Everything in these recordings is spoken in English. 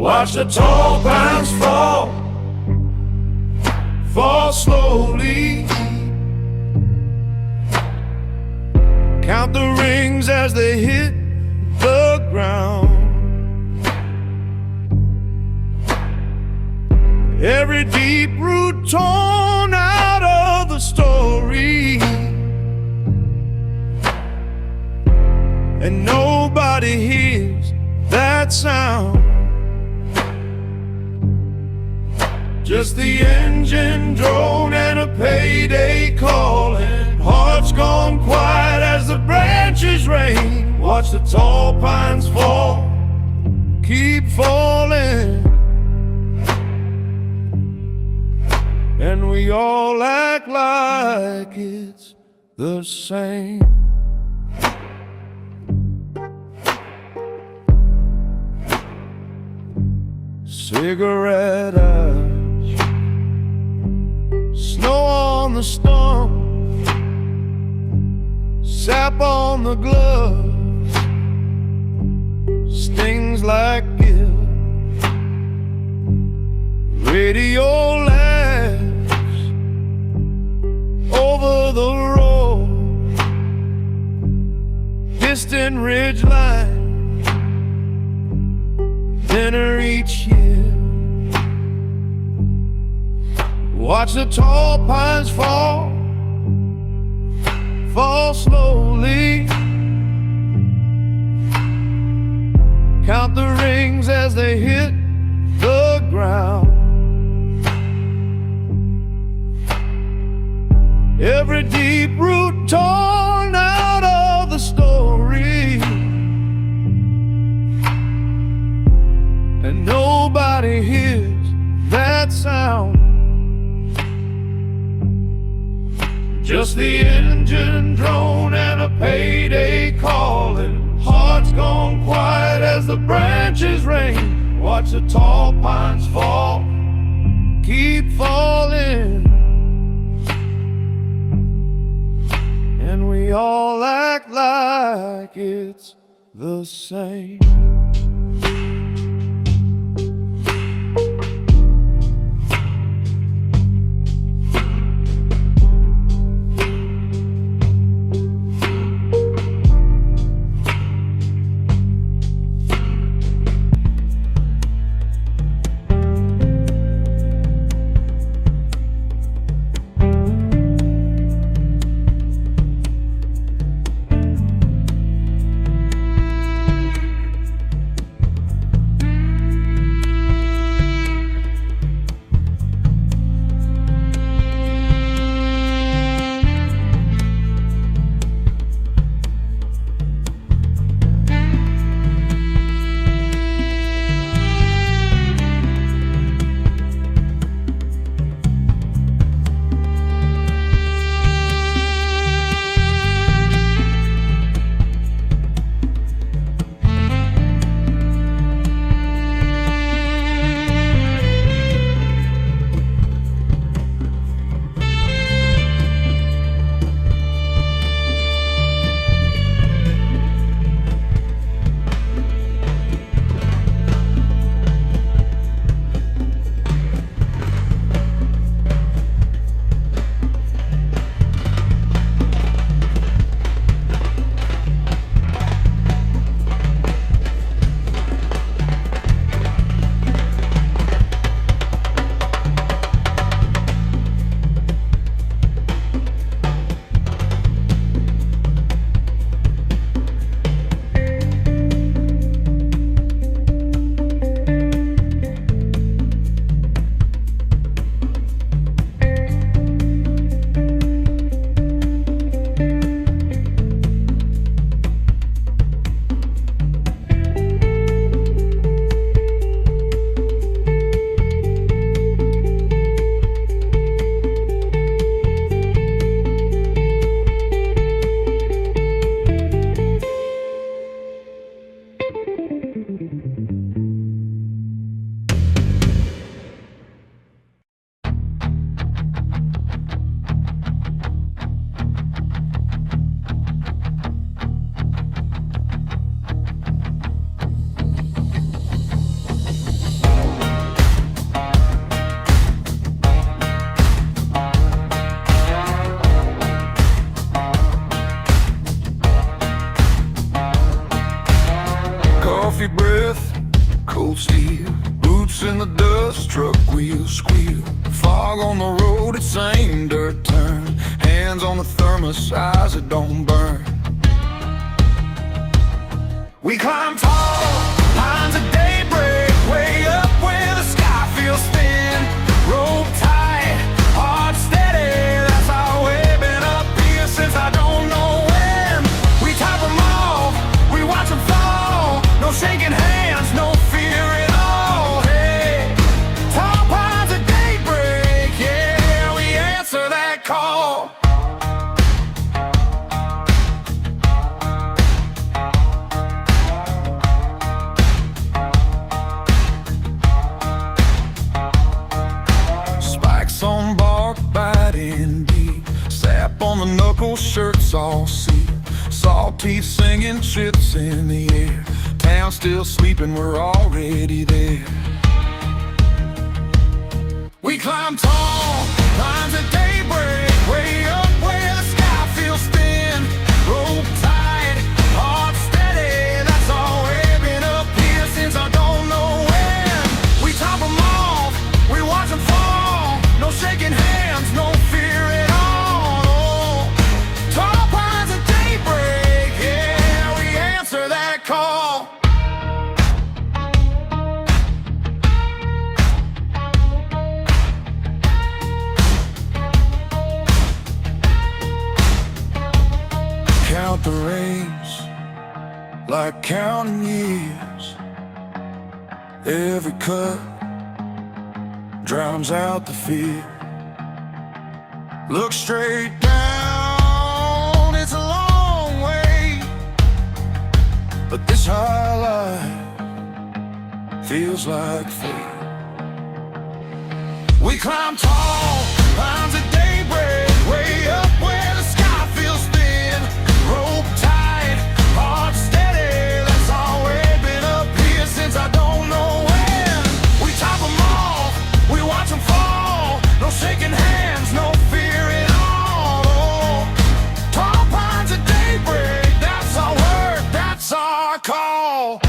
Watch the tall pines fall, fall slowly. Count the rings as they hit the ground. Every deep root torn out of the story, and nobody hears that sound. Just the engine drone and a payday calling. Hearts gone quiet as the branches rain. Watch the tall pines fall, keep falling, and we all act like it's the same. Cigarette ash, snow on the stump, sap on the gloves, stings like guilt. Radio laughs over the road, distant ridge line, dinner each year. Watch the tall pines fall, fall slowly. Count the rings as they hit the ground. Every deep root torn out of the story, and nobody hears that sound. Just the engine drone and a payday calling. Hearts gone quiet as the branches rain. Watch the tall pines fall, keep falling, and we all act like it's the same. cold steel. Boots in the dust, truck wheels squeal. Fog on the road, it's same dirt turn. Hands on the thermos, eyes that don't burn. We climb tall, pines of daybreak, way up where the sky feels thin. Rope tight, heart steady, that's how we've been up here since I don't know when. We top them off, we watch them fall. No shaking hands, no fear at all. Hey, tall pines of daybreak, yeah, we answer that call. On bark, biting deep. Sap on the knuckles, shirts all seep. Saw teeth singing, chips in the air. Town still sleeping, we're already there. We climb tall, pines at daybreak, way up where the sky feels thin. Rope tight, heart steady, that's all we've been up here since I don't know when. We top them off, we watch them fall. No shaking hands, no fear at all. Tall pines at daybreak, yeah, we answer that call. Count the rains like counting years. Every cut drowns out the fear. Look straight down, it's a long way, but this high life feels like fate. We climb tall, pines at daybreak, way up where the sky feels thin. Rope tight, heart steady, that's all we've been up here since I don't know when. We top them off, we watch them fall. No shaking hands, no fear at all. Tall pines at daybreak, that's our word, that's our call.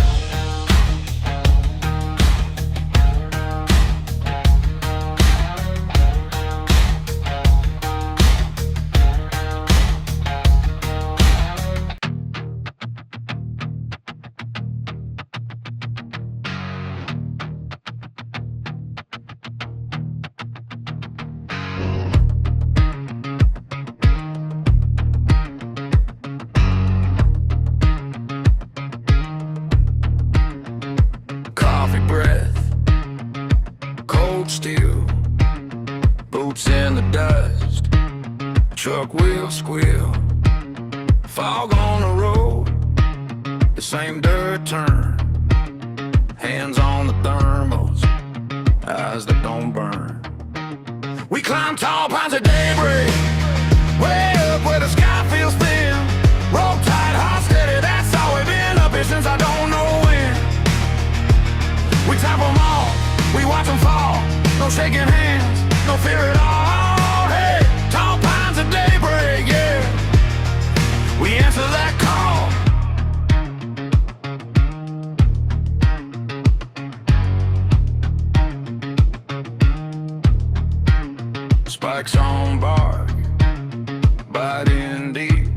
Steel, boots in the dust, truck wheel squeal. Fog on the road, the same dirt turn. Hands on the thermals, eyes that don't burn. We climb tall pines at daybreak, way up where the sky feels thin. Rope tight, heart steady, that's all we've been up here since I don't know when. We top them all, we watch them fall. No shaking hands, no fear at all. Hey, tall pines at daybreak, yeah, we answer that call. Spikes on bark, biting deep.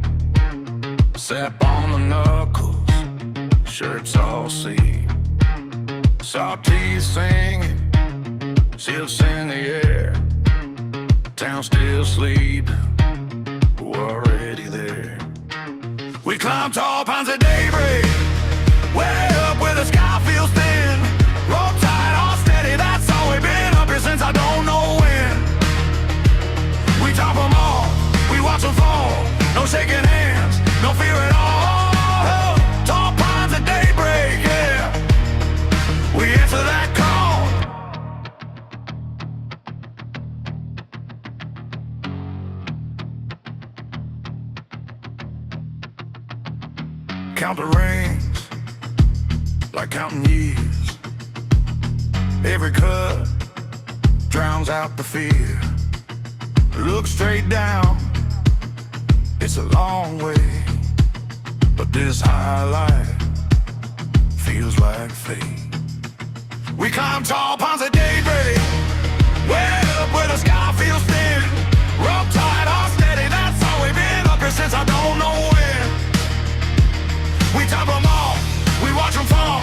Sap on the knuckles, shirts all seep. Saw teeth singing, shifts in the air. Town still sleeping, we're already there. We climb tall pines at daybreak, way up where the sky feels thin. Rope tight, all steady, that's all we've been up here since I don't know when. We top them all, we watch them fall. No shaking hands, no fear at all. Tall pines at daybreak, yeah, we answer that call. Count the rings like counting years. Every cut drowns out the fear. Look straight down, it's a long way, but this high life feels like fate. climb tall pines at daybreak. Way up where the sky feels thin. Rope tight, all steady, that's all we've been. Up here since I don't know when. We top 'em all, we watch 'em fall.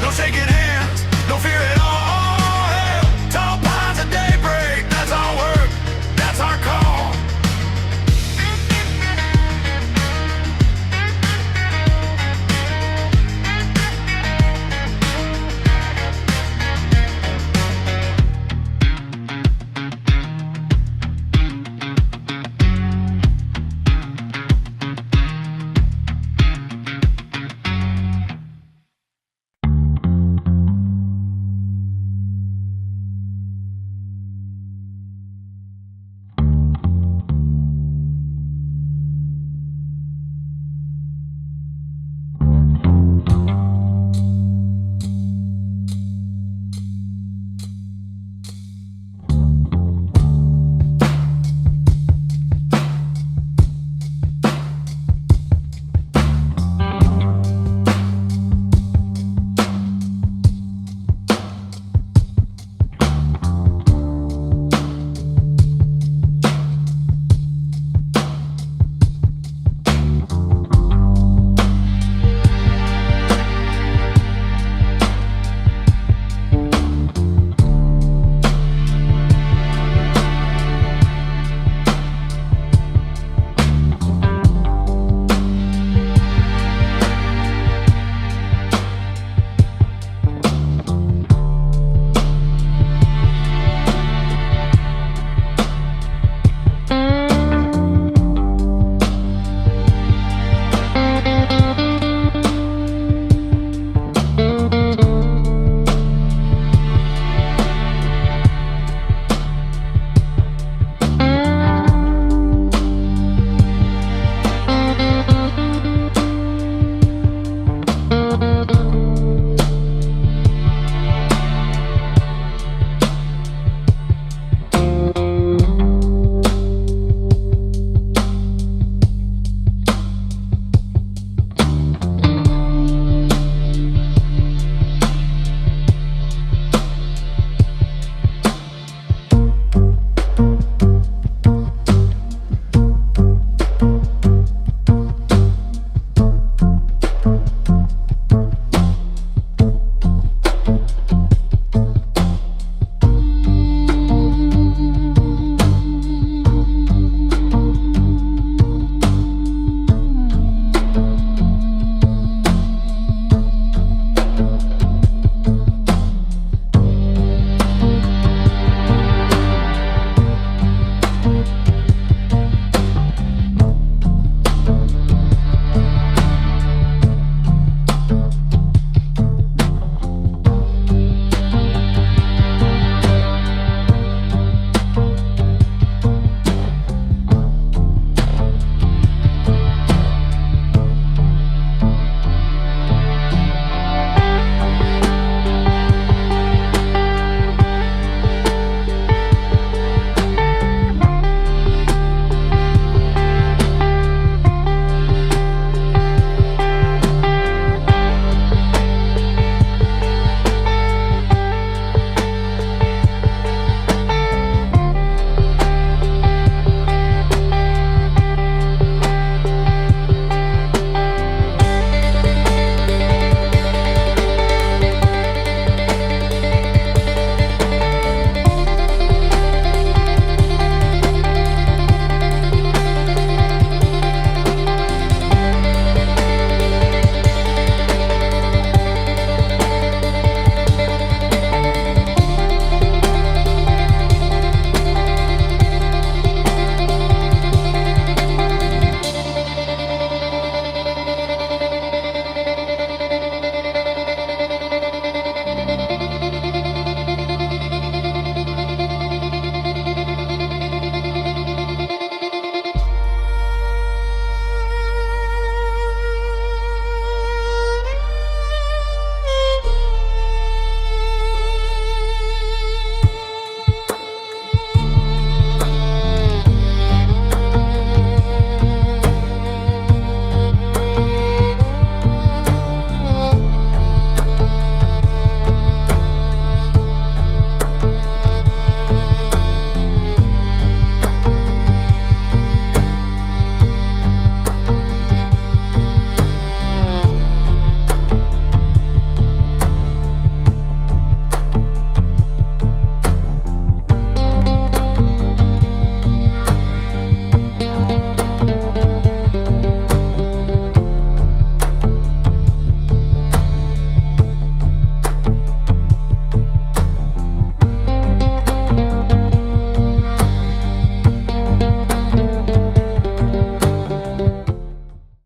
No shaking hands.